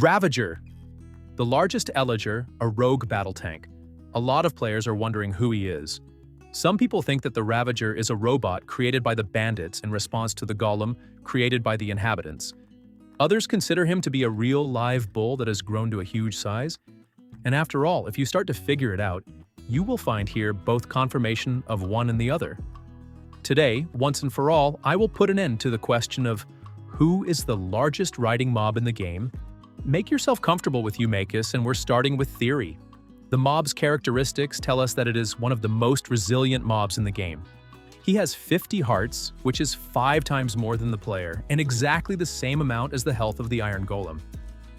Ravager, the largest Eleger, a rogue battle tank. A lot of players are wondering who he is. Some people think that the Ravager is a robot created by the bandits in response to the golem created by the inhabitants. Others consider him to be a real live bull that has grown to a huge size. And after all, if you start to figure it out, you will find here both confirmation of one and the other. Today, once and for all, I will put an end to the question of who is the largest riding mob in the game. Make yourself comfortable with Eumakis, and we're starting with theory. The mob's characteristics tell us that it is one of the most resilient mobs in the game. He has 50 hearts, which is 5 times more than the player, and exactly the same amount as the health of the Iron Golem.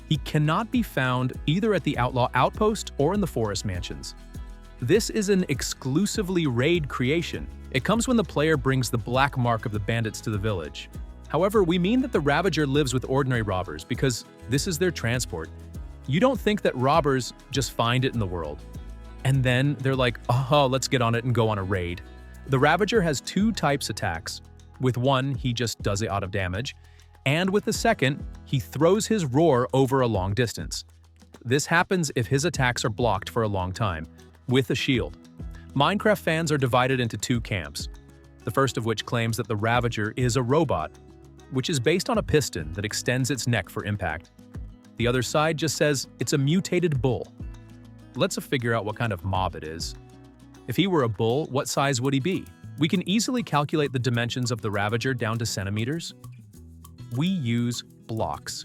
He cannot be found either at the Outlaw Outpost or in the Forest Mansions. This is an exclusively raid creation. It comes when the player brings the black mark of the bandits to the village. However, we mean that the Ravager lives with ordinary robbers because this is their transport. You don't think that robbers just find it in the world, and then they're like, oh, let's get on it and go on a raid. The Ravager has 2 types attacks. With one, he just does a lot of damage, and with the second, he throws his roar over a long distance. This happens if his attacks are blocked for a long time, with a shield. Minecraft fans are divided into 2 camps, the first of which claims that the Ravager is a robot, which is based on a piston that extends its neck for impact. The other side just says it's a mutated bull. Let's figure out what kind of mob it is. If he were a bull, what size would he be? We can easily calculate the dimensions of the Ravager down to centimeters. We use blocks.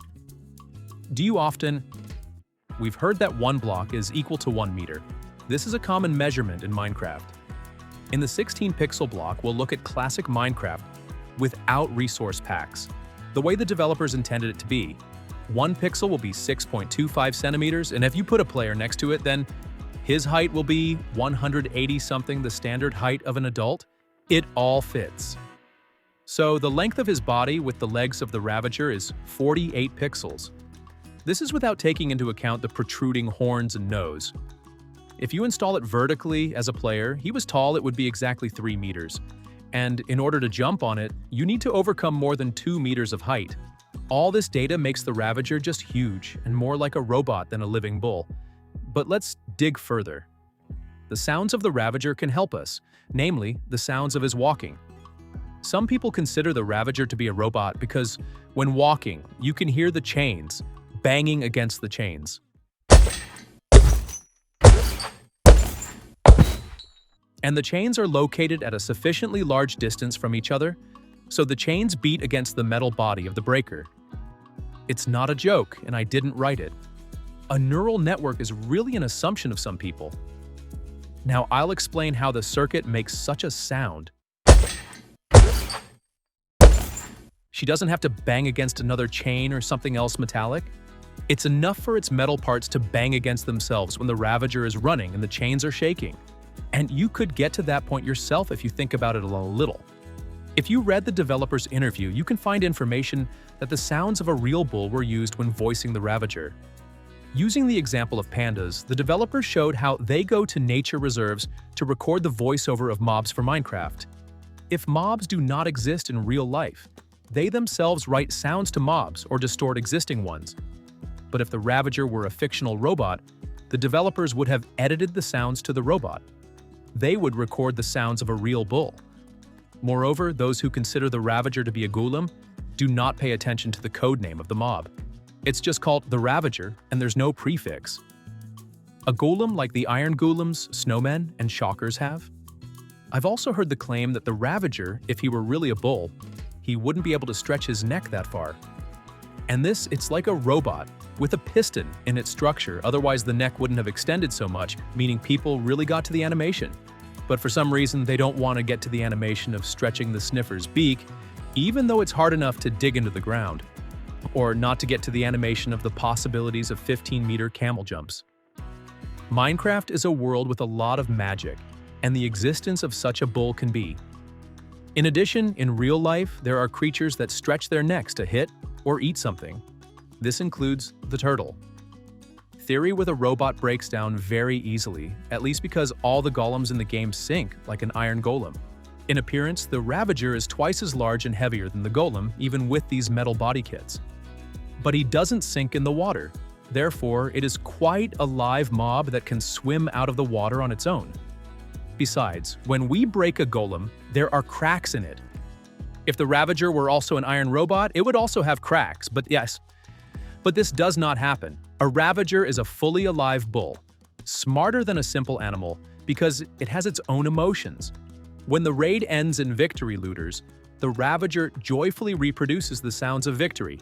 We've heard that 1 block is equal to 1 meter. This is a common measurement in Minecraft. In the 16-pixel block, we'll look at classic Minecraft without resource packs, the way the developers intended it to be. 1 pixel will be 6.25 centimeters, and if you put a player next to it, then his height will be 180-something, the standard height of an adult. It all fits. So the length of his body with the legs of the Ravager is 48 pixels. This is without taking into account the protruding horns and nose. If you install it vertically as a player, he was tall, it would be exactly 3 meters. And in order to jump on it, you need to overcome more than 2 meters of height. All this data makes the Ravager just huge and more like a robot than a living bull. But let's dig further. The sounds of the Ravager can help us, namely the sounds of his walking. Some people consider the Ravager to be a robot because when walking, you can hear the chains banging against the chains. And the chains are located at a sufficiently large distance from each other, so the chains beat against the metal body of the breaker. It's not a joke, and I didn't write it. A neural network is really an assumption of some people. Now I'll explain how the circuit makes such a sound. She doesn't have to bang against another chain or something else metallic. It's enough for its metal parts to bang against themselves when the Ravager is running and the chains are shaking. And you could get to that point yourself if you think about it a little. If you read the developer's interview, you can find information that the sounds of a real bull were used when voicing the Ravager. Using the example of pandas, the developers showed how they go to nature reserves to record the voiceover of mobs for Minecraft. If mobs do not exist in real life, they themselves write sounds to mobs or distort existing ones. But if the Ravager were a fictional robot, the developers would have edited the sounds to the robot. They would record the sounds of a real bull. Moreover, those who consider the Ravager to be a golem do not pay attention to the codename of the mob. It's just called the Ravager, and there's no prefix. A golem like the Iron Golems, Snowmen, and Shockers have. I've also heard the claim that the Ravager, if he were really a bull, he wouldn't be able to stretch his neck that far. And it's like a robot with a piston in its structure, otherwise the neck wouldn't have extended so much, meaning people really got to the animation. But for some reason, they don't want to get to the animation of stretching the sniffer's beak, even though it's hard enough to dig into the ground, or not to get to the animation of the possibilities of 15-meter camel jumps. Minecraft is a world with a lot of magic, and the existence of such a bull can be. In addition, in real life, there are creatures that stretch their necks to hit or eat something. This includes the turtle. Theory with a robot breaks down very easily, at least because all the golems in the game sink like an iron golem. In appearance, the Ravager is twice as large and heavier than the golem, even with these metal body kits. But he doesn't sink in the water. Therefore, it is quite a live mob that can swim out of the water on its own. Besides, when we break a golem, there are cracks in it. If the Ravager were also an iron robot, it would also have cracks, but this does not happen. A Ravager is a fully alive bull, smarter than a simple animal because it has its own emotions. When the raid ends in victory, looters, the Ravager joyfully reproduces the sounds of victory.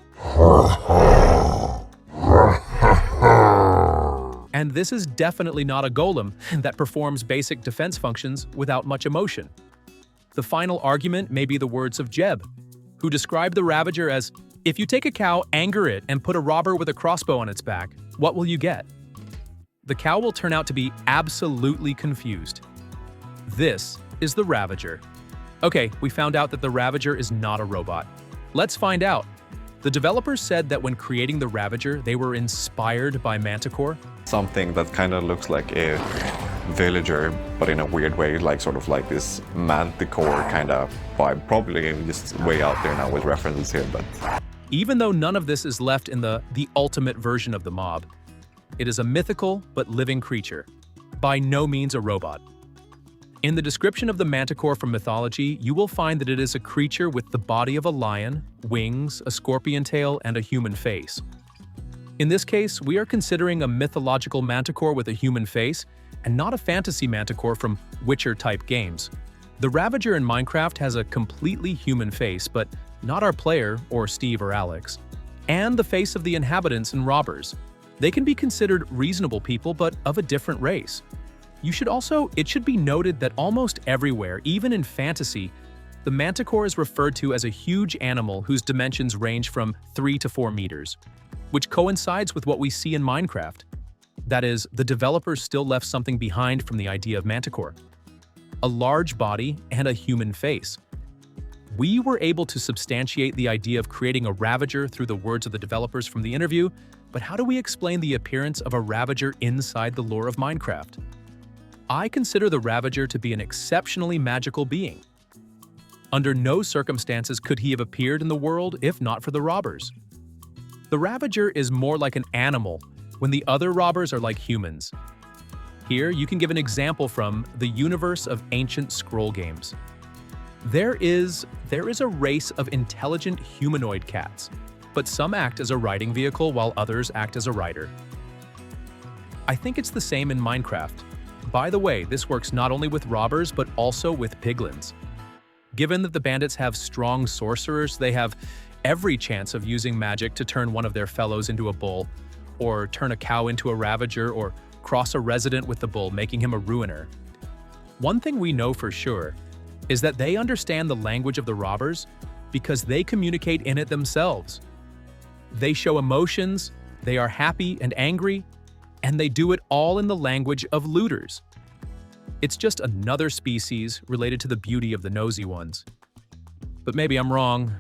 And this is definitely not a golem that performs basic defense functions without much emotion. The final argument may be the words of Jeb, who described the Ravager as, "If you take a cow, anger it, and put a robber with a crossbow on its back, what will you get?" The cow will turn out to be absolutely confused. This is the Ravager. Okay, we found out that the Ravager is not a robot. Let's find out. The developers said that when creating the Ravager, they were inspired by Manticore. Something that kind of looks like a villager, but in a weird way, like sort of like this Manticore kind of vibe. Probably just way out there now with references here, but... Even though none of this is left in the ultimate version of the mob, it is a mythical but living creature, by no means a robot. In the description of the Manticore from mythology, you will find that it is a creature with the body of a lion, wings, a scorpion tail, and a human face. In this case, we are considering a mythological Manticore with a human face, and not a fantasy Manticore from Witcher-type games. The Ravager in Minecraft has a completely human face, but not our player, or Steve or Alex, and the face of the inhabitants and robbers. They can be considered reasonable people, but of a different race. It should be noted that almost everywhere, even in fantasy, the Manticore is referred to as a huge animal whose dimensions range from 3 to 4 meters, which coincides with what we see in Minecraft. That is, the developers still left something behind from the idea of Manticore: a large body and a human face. We were able to substantiate the idea of creating a Ravager through the words of the developers from the interview, but how do we explain the appearance of a Ravager inside the lore of Minecraft? I consider the Ravager to be an exceptionally magical being. Under no circumstances could he have appeared in the world if not for the robbers. The Ravager is more like an animal, when the other robbers are like humans. Here, you can give an example from the universe of ancient scroll games. There is a race of intelligent humanoid cats, but some act as a riding vehicle while others act as a rider. I think it's the same in Minecraft. By the way, this works not only with robbers, but also with piglins. Given that the bandits have strong sorcerers, they have every chance of using magic to turn one of their fellows into a bull, or turn a cow into a Ravager, or cross a resident with the bull, making him a ruiner. One thing we know for sure is that they understand the language of the robbers because they communicate in it themselves. They show emotions, they are happy and angry, and they do it all in the language of looters. It's just another species related to the beauty of the nosy ones. But maybe I'm wrong,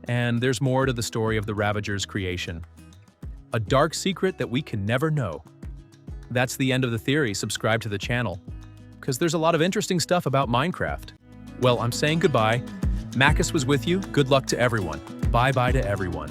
and there's more to the story of the Ravager's creation. A dark secret that we can never know. That's the end of the theory. Subscribe to the channel, because there's a lot of interesting stuff about Minecraft. Well, I'm saying goodbye. Makis was with you. Good luck to everyone. Bye-bye to everyone.